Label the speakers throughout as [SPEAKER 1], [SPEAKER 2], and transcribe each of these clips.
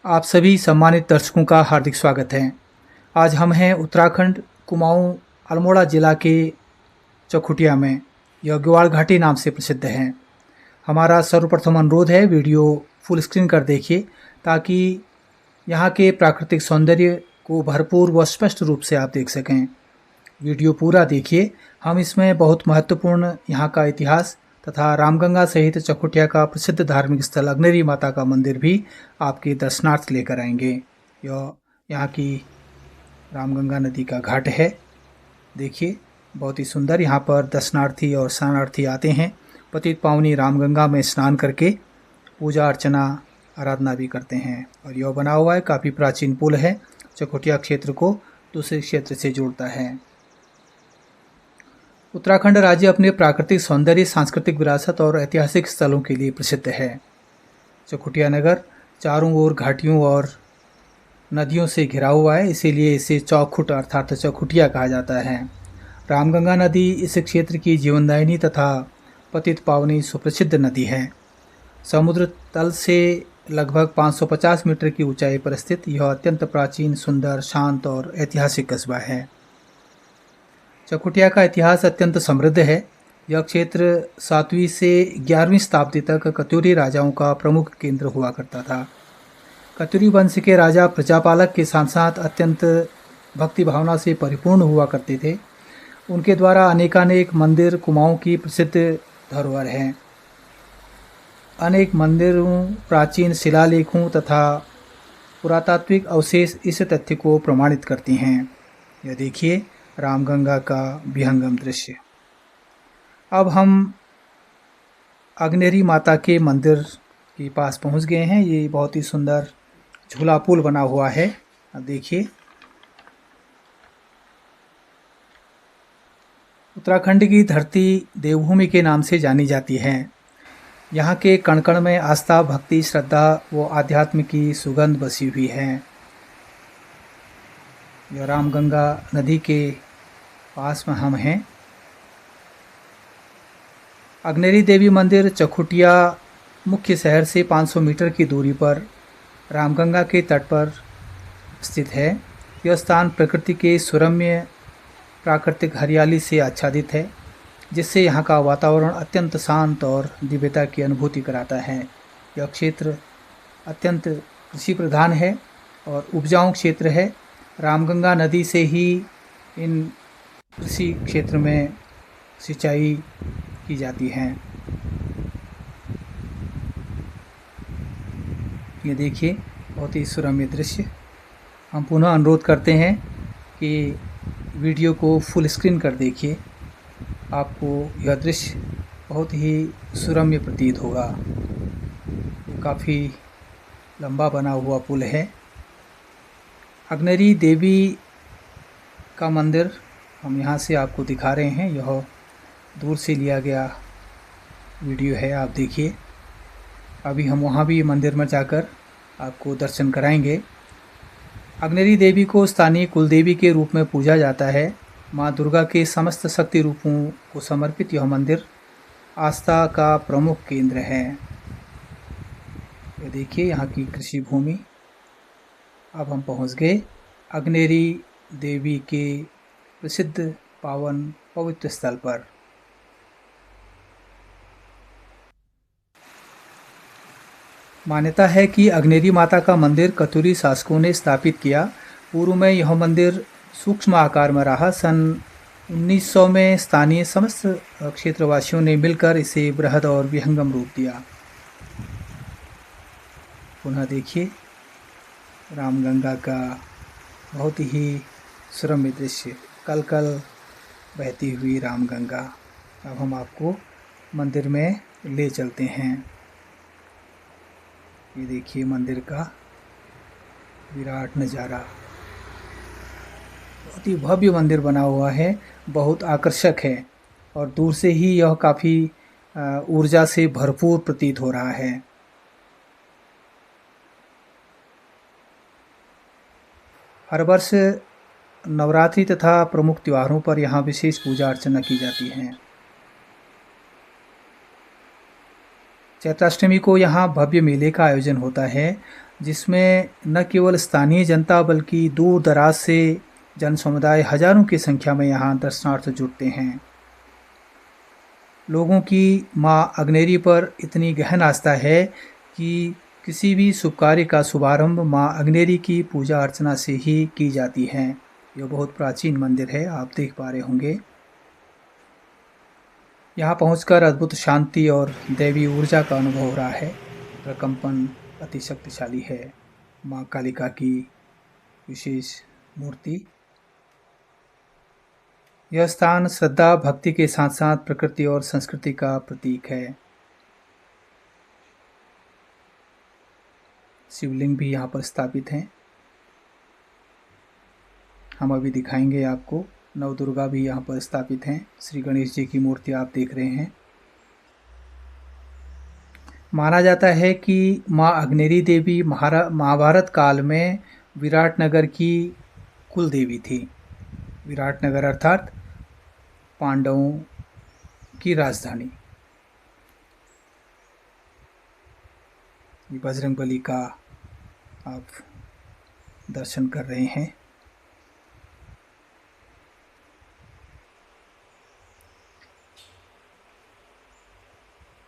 [SPEAKER 1] आप सभी सम्मानित दर्शकों का हार्दिक स्वागत है। आज हम हैं उत्तराखंड कुमाऊं अल्मोड़ा जिला के चौखुटिया में। यह ग्वाड़ घाटी नाम से प्रसिद्ध है। हमारा सर्वप्रथम अनुरोध है वीडियो फुल स्क्रीन कर देखिए ताकि यहाँ के प्राकृतिक सौंदर्य को भरपूर व स्पष्ट रूप से आप देख सकें। वीडियो पूरा देखिए। हम इसमें बहुत महत्वपूर्ण यहाँ का इतिहास तथा रामगंगा सहित चौखुटिया का प्रसिद्ध धार्मिक स्थल अग्नेरी माता का मंदिर भी आपके दर्शनार्थ लेकर आएंगे। यह यहाँ की रामगंगा नदी का घाट है। देखिए बहुत ही सुंदर। यहाँ पर दर्शनार्थी और स्नानार्थी आते हैं। पतित पावनी रामगंगा में स्नान करके पूजा अर्चना आराधना भी करते हैं। और यह बना हुआ है, काफ़ी प्राचीन पुल है। चौखुटिया क्षेत्र को दूसरे क्षेत्र से जोड़ता है। उत्तराखंड राज्य अपने प्राकृतिक सौंदर्य, सांस्कृतिक विरासत और ऐतिहासिक स्थलों के लिए प्रसिद्ध है। चौखुटिया नगर चारों ओर घाटियों और नदियों से घिरा हुआ है, इसीलिए इसे चौखुट अर्थात चौखुटिया कहा जाता है। रामगंगा नदी इस क्षेत्र की जीवनदायिनी तथा पतित पावनी सुप्रसिद्ध नदी है। समुद्र तल से लगभग 550 मीटर की ऊंचाई पर स्थित यह अत्यंत प्राचीन, सुंदर, शांत और ऐतिहासिक कस्बा है। चौखुटिया का इतिहास अत्यंत समृद्ध है। यह क्षेत्र 7वीं से 11वीं शताब्दी तक कत्यूरी राजाओं का प्रमुख केंद्र हुआ करता था। कत्यूरी वंश के राजा प्रजापालक के साथ साथ अत्यंत भक्ति भावना से परिपूर्ण हुआ करते थे। उनके द्वारा अनेकानेक मंदिर कुमाऊं की प्रसिद्ध धरोहर हैं। अनेक मंदिरों, प्राचीन शिलालेखों तथा पुरातात्विक अवशेष इस तथ्य को प्रमाणित करते हैं। यह देखिए रामगंगा का विहंगम दृश्य। अब हम अग्नेरी माता के मंदिर के पास पहुंच गए हैं। ये बहुत ही सुंदर झूला पुल बना हुआ है। अब देखिए उत्तराखंड की धरती देवभूमि के नाम से जानी जाती है। यहाँ के कण कण में आस्था, भक्ति, श्रद्धा व आध्यात्म की सुगंध बसी हुई है। यह रामगंगा नदी के पास में हम हैं। अग्नेरी देवी मंदिर चौखुटिया मुख्य शहर से 500 मीटर की दूरी पर रामगंगा के तट पर स्थित है। यह स्थान प्रकृति के सुरम्य प्राकृतिक हरियाली से आच्छादित है, जिससे यहाँ का वातावरण अत्यंत शांत और दिव्यता की अनुभूति कराता है। यह क्षेत्र अत्यंत कृषि प्रधान है और उपजाऊ क्षेत्र है। रामगंगा नदी से ही इन कृषि क्षेत्र में सिंचाई की जाती है। ये देखिए बहुत ही सुरम्य दृश्य। हम पुनः अनुरोध करते हैं कि वीडियो को फुल स्क्रीन कर देखिए। आपको यह दृश्य बहुत ही सुरम्य प्रतीत होगा। काफ़ी लंबा बना हुआ पुल है। अग्नेरी देवी का मंदिर हम यहाँ से आपको दिखा रहे हैं। यह दूर से लिया गया वीडियो है, आप देखिए। अभी हम वहाँ भी मंदिर में जाकर आपको दर्शन कराएंगे। अग्नेरी देवी को स्थानीय कुलदेवी के रूप में पूजा जाता है। माँ दुर्गा के समस्त शक्ति रूपों को समर्पित यह मंदिर आस्था का प्रमुख केंद्र है। ये देखिए यहाँ की कृषि भूमि। अब हम पहुँच गए अग्नेरी देवी के प्रसिद्ध पावन पवित्र स्थल पर। मान्यता है कि अग्नेरी माता का मंदिर कत्यूरी शासकों ने स्थापित किया। पूर्व में यह मंदिर सूक्ष्म आकार में रहा। सन 1900 में स्थानीय समस्त क्षेत्रवासियों ने मिलकर इसे बृहद और विहंगम रूप दिया। पुनः देखिए रामगंगा का बहुत ही सुरम्य दृश्य, कल कल बहती हुई रामगंगा। अब हम आपको मंदिर में ले चलते हैं। ये देखिए मंदिर का विराट नज़ारा। बहुत ही भव्य मंदिर बना हुआ है, बहुत आकर्षक है और दूर से ही यह काफ़ी ऊर्जा से भरपूर प्रतीत हो रहा है। हर वर्ष नवरात्रि तथा प्रमुख त्योहारों पर यहाँ विशेष पूजा अर्चना की जाती है। चैत्राष्टमी को यहाँ भव्य मेले का आयोजन होता है, जिसमें न केवल स्थानीय जनता बल्कि दूर दराज से जन समुदाय हजारों की संख्या में यहाँ दर्शनार्थ जुटते हैं। लोगों की माँ अग्नेरी पर इतनी गहन आस्था है कि किसी भी शुभ कार्य का शुभारंभ माँ अग्नेरी की पूजा अर्चना से ही की जाती है। यह बहुत प्राचीन मंदिर है, आप देख पा रहे होंगे। यहाँ पहुंचकर अद्भुत शांति और दैवी ऊर्जा का अनुभव हो रहा है। प्रकंपन अति शक्तिशाली है। माँ कालिका की विशेष मूर्ति। यह स्थान श्रद्धा भक्ति के साथ साथ प्रकृति और संस्कृति का प्रतीक है। शिवलिंग भी यहाँ पर स्थापित हैं। हम अभी दिखाएंगे आपको। नवदुर्गा भी यहाँ पर स्थापित हैं। श्री गणेश जी की मूर्ति आप देख रहे हैं। माना जाता है कि माँ अग्नेरी देवी महाभारत काल में विराटनगर की कुल देवी थी। विराटनगर अर्थात पांडवों की राजधानी। बजरंगबली का आप दर्शन कर रहे हैं।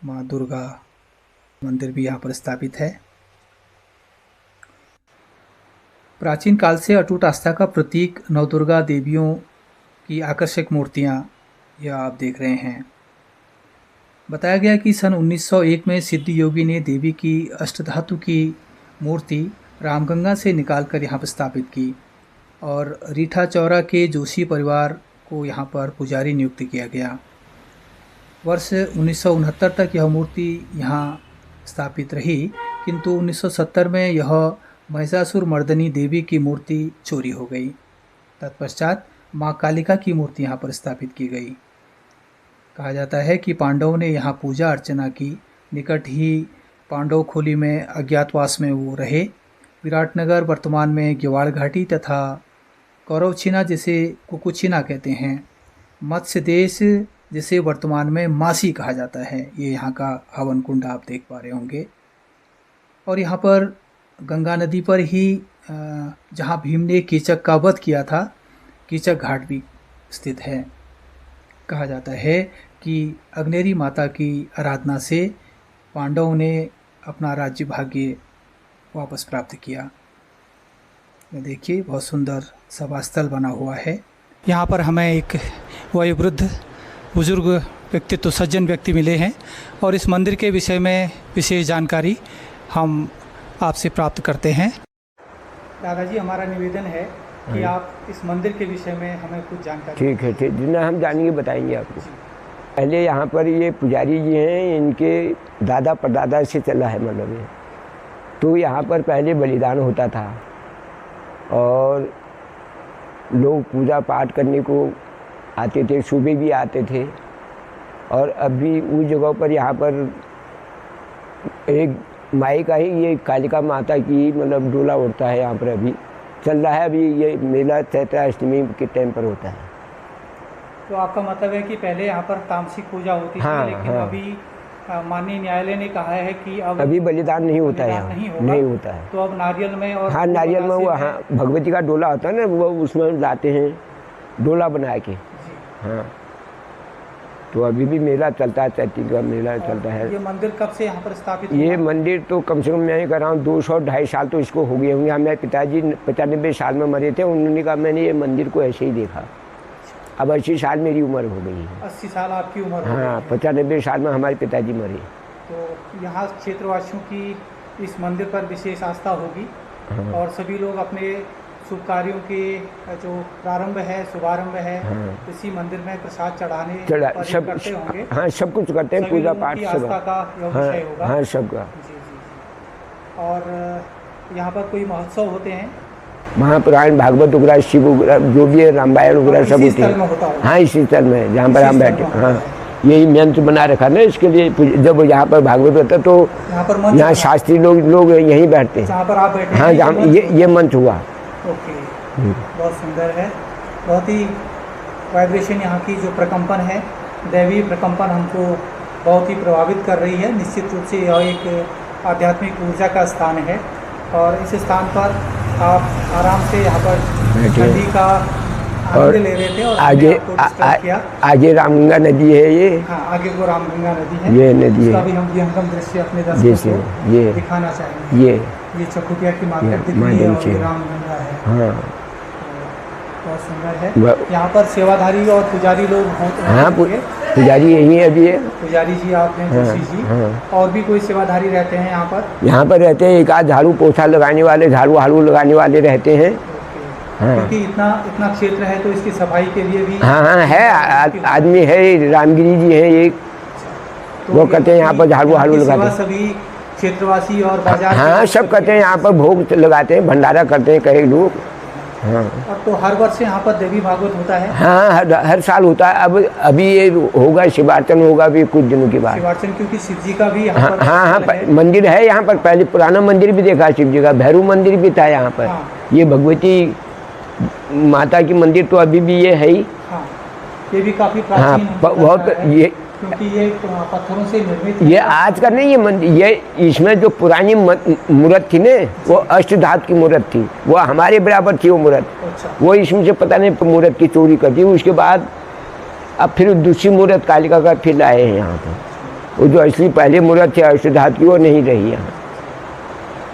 [SPEAKER 1] माँ दुर्गा मंदिर भी यहाँ पर स्थापित है। प्राचीन काल से अटूट आस्था का प्रतीक नवदुर्गा देवियों की आकर्षक मूर्तियाँ यह आप देख रहे हैं। बताया गया कि सन 1901 में सिद्ध योगी ने देवी की अष्टधातु की मूर्ति रामगंगा से निकालकर यहाँ पर स्थापित की और रीठा चौरा के जोशी परिवार को यहाँ पर पुजारी नियुक्त किया गया। वर्ष 1969 तक यह मूर्ति यहाँ स्थापित रही, किंतु 1970 में यह महिषासुर मर्दनी देवी की मूर्ति चोरी हो गई। तत्पश्चात माँ कालिका की मूर्ति यहाँ पर स्थापित की गई। कहा जाता है कि पांडवों ने यहाँ पूजा अर्चना की। निकट ही पांडव खोली में अज्ञातवास में वो रहे। विराटनगर वर्तमान में ग्यवाड़ घाटी तथा कौरवछिना जिसे कुकुछिना कहते हैं, मत्स्य देश जिसे वर्तमान में मासी कहा जाता है, ये यहाँ का हवन कुंड आप देख पा रहे होंगे। और यहाँ पर गंगा नदी पर ही जहाँ भीम ने कीचक का वध किया था, कीचक घाट भी स्थित है। कहा जाता है कि अग्नेरी माता की आराधना से पांडवों ने अपना राज्य भाग्य वापस प्राप्त किया। ये देखिए बहुत सुंदर सभास्थल बना हुआ है। यहाँ पर हमें एक वयोवृद्ध बुजुर्ग व्यक्तित्व सज्जन व्यक्ति मिले हैं और इस मंदिर के विषय में विशेष जानकारी हम आपसे प्राप्त करते हैं। दादाजी, हमारा निवेदन है कि आप इस मंदिर के विषय में हमें कुछ जानकारी।
[SPEAKER 2] ठीक है, जितना हम जानेंगे बताएंगे आपको। पहले यहाँ पर ये पुजारी जी हैं, इनके दादा परदादा से चला है, मतलब ये तो यहाँ पर पहले बलिदान होता था और लोग पूजा पाठ करने को आते थे, सुबह भी आते थे। और अभी उस जगह पर यहाँ पर एक माई का ही ये कालिका माता की मतलब डोला उड़ता है, यहाँ पर अभी चल रहा है। अभी ये मेला चैत्राष्टमी के टाइम पर होता है।
[SPEAKER 1] तो आपका मतलब है कि पहले यहाँ पर तामसिक पूजा होती थी, लेकिन अभी माननीय न्यायालय ने कहा है कि
[SPEAKER 2] अभी बलिदान नहीं होता है, नहीं होता है।
[SPEAKER 1] तो अब नारियल में और
[SPEAKER 2] नारियल में वो भगवती का डोला होता है ना, वो उसमें लाते हैं डोला बना के। हाँ, तो अभी भी मेला चलता है, चैती का मेला चलता है।
[SPEAKER 1] ये मंदिर कब से यहाँ पर स्थापित हुआ?
[SPEAKER 2] ये मंदिर तो कम से कम मैं कह रहा हूँ 200-250 साल तो इसको हो गए होंगे। हमारे पिताजी 95 साल में मरे थे, उन्होंने कहा मैंने ये मंदिर को ऐसे ही देखा। अब 80 साल मेरी उम्र हो गई है।
[SPEAKER 1] 80 साल आपकी उम्र?
[SPEAKER 2] हाँ, 95 साल में हमारे पिताजी मरे।
[SPEAKER 1] तो यहाँ क्षेत्रवासियों की इस मंदिर पर विशेष आस्था होगी।
[SPEAKER 2] हाँ।
[SPEAKER 1] और सभी लोग अपने शुभ कार्यों के जो प्रारंभ है, शुभारंभ है, इसी मंदिर में प्रसाद चढ़ाने
[SPEAKER 2] सब
[SPEAKER 1] करते होंगे।
[SPEAKER 2] हाँ, सब कुछ करते हैं, पूजा पाठ सब। हाँ, सबका।
[SPEAKER 1] और यहाँ पर कोई महोत्सव होते हैं?
[SPEAKER 2] महापुराण, भागवत वगैरह, शिव वगैरह जो भी है, रामायण वगैरह सब होती है। हाँ, इसी स्थल में जहाँ पर हम बैठे। हाँ, यही मंत्र बना रखा ना इसके लिए। जब यहाँ पर भागवत होता है तो यहाँ शास्त्री लोग यहीं बैठते हैं।
[SPEAKER 1] जहाँ पर आप बैठे?
[SPEAKER 2] हाँ, जहाँ ये मंत्र हुआ।
[SPEAKER 1] ओके, बहुत सुंदर है। बहुत ही वाइब्रेशन यहाँ की जो प्रकंपन है, दैवी प्रकंपन हमको बहुत ही प्रभावित कर रही है। निश्चित रूप से यह एक आध्यात्मिक ऊर्जा का स्थान है और इस स्थान पर आप आराम से यहाँ पर ठंडी का आनंद ले रहे थे और
[SPEAKER 2] आगे
[SPEAKER 1] आपको डिस्टर्ब किया।
[SPEAKER 2] आगे रामगंगा नदी है ये।
[SPEAKER 1] हाँ, आगे वो रामगंगा नदी है।
[SPEAKER 2] ये नदी
[SPEAKER 1] उसका
[SPEAKER 2] है।
[SPEAKER 1] भी हम विहंगम दृश्य अपने दर्शकों को
[SPEAKER 2] ये
[SPEAKER 1] दिखाना चाहेंगे। ये चकुटिया की मार्केट दिख रही है और ये रामगंगा है।
[SPEAKER 2] हाँ,
[SPEAKER 1] बहुत सुंदर है। यहाँ पर सेवाधारी और पुजारी लोग होते हैं।
[SPEAKER 2] हाँ, पुजारी यही है अभी है।
[SPEAKER 1] पुजारी जी आप हैं, जोशी जी। और भी कोई सेवाधारी रहते हैं यहाँ पर?
[SPEAKER 2] यहाँ पर रहते हैं एक आध झाड़ू पोछा लगाने वाले, झाड़ू हाड़ू लगाने वाले रहते हैं। हाँ,
[SPEAKER 1] क्योंकि इतना क्षेत्र है तो इसकी सफाई के लिए भी
[SPEAKER 2] हाँ है आदमी है, रामगिरी जी है एक,
[SPEAKER 1] तो
[SPEAKER 2] वो कहते हैं यहाँ पर झाड़ू हाड़ू लगाते हैं।
[SPEAKER 1] सभी क्षेत्रवासी और बाजार
[SPEAKER 2] हाँ, सब कहते हैं यहाँ पर भोग लगाते हैं, भंडारा करते हैं कई लोग। हाँ,
[SPEAKER 1] और तो हर वर्ष यहाँ पर देवी भागवत होता है?
[SPEAKER 2] हाँ, हर साल होता है। अब अभी ये होगा, शिवार्चन होगा भी कुछ दिनों के बाद।
[SPEAKER 1] शिवार्चन, क्योंकि शिव जी का भी यहाँ
[SPEAKER 2] हाँ,
[SPEAKER 1] पर
[SPEAKER 2] हाँ, मंदिर है यहाँ पर। पहले पुराना मंदिर भी देखा शिव जी का, भैरव मंदिर भी था यहाँ पर।
[SPEAKER 1] हाँ।
[SPEAKER 2] ये भगवती माता की मंदिर तो अभी भी ये है ही।
[SPEAKER 1] हाँ, ये भी काफी
[SPEAKER 2] हाँ,
[SPEAKER 1] प्राचीन
[SPEAKER 2] बहुत ये,
[SPEAKER 1] क्योंकि ये पत्थरों से निर्मित
[SPEAKER 2] ये आज का नहीं, ये मंदिर, ये इसमें जो पुरानी मूर्त थी ने, वो अष्टधातु की मूर्त थी, वो हमारे बराबर थी वो मूर्त।
[SPEAKER 1] अच्छा।
[SPEAKER 2] वो इसमें से पता नहीं मूर्त की चोरी कर दी। उसके बाद अब फिर दूसरी मूर्त कालिका का फिर लाए हैं यहाँ पर। वो जो असली पहले मूर्त थी अष्टधातु की, वो नहीं रही यहाँ।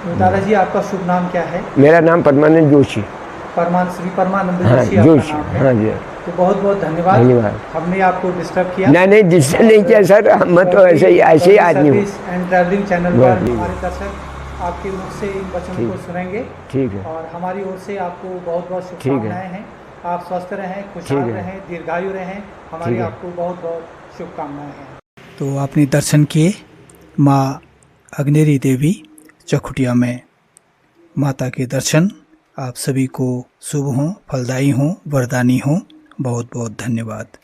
[SPEAKER 1] तो दादाजी आपका शुभ नाम क्या है?
[SPEAKER 2] मेरा नाम परमानंद जोशी।
[SPEAKER 1] श्री परमानंद
[SPEAKER 2] हाँ,
[SPEAKER 1] जोशी आपका
[SPEAKER 2] जोशी।
[SPEAKER 1] नाम है।
[SPEAKER 2] हाँ जी।
[SPEAKER 1] तो बहुत बहुत धन्यवाद।
[SPEAKER 2] धन्यवाद।
[SPEAKER 1] हमने आपको डिस्टर्ब किया?
[SPEAKER 2] नहीं, जिससे नहीं किया सर, हम तो ऐसे ही आदमी हूँ।
[SPEAKER 1] एंड ट्रैवलिंग चैनल पर हमारे दर्शक आपके मुख से इन वचनों को सुनेंगे।
[SPEAKER 2] ठीक है।
[SPEAKER 1] और हमारी ओर से आपको बहुत बहुत शुभकामनाएं हैं। आप स्वस्थ रहें, खुशहाल रहें, दीर्घायु रहें, हमारी आपको बहुत बहुत शुभकामनाएं हैं। तो आपने दर्शन किए माँ अग्नेरी देवी चकुटिया में। माता के दर्शन आप सभी को शुभ हों, फलदायी हों, वरदानी हों। बहुत बहुत धन्यवाद।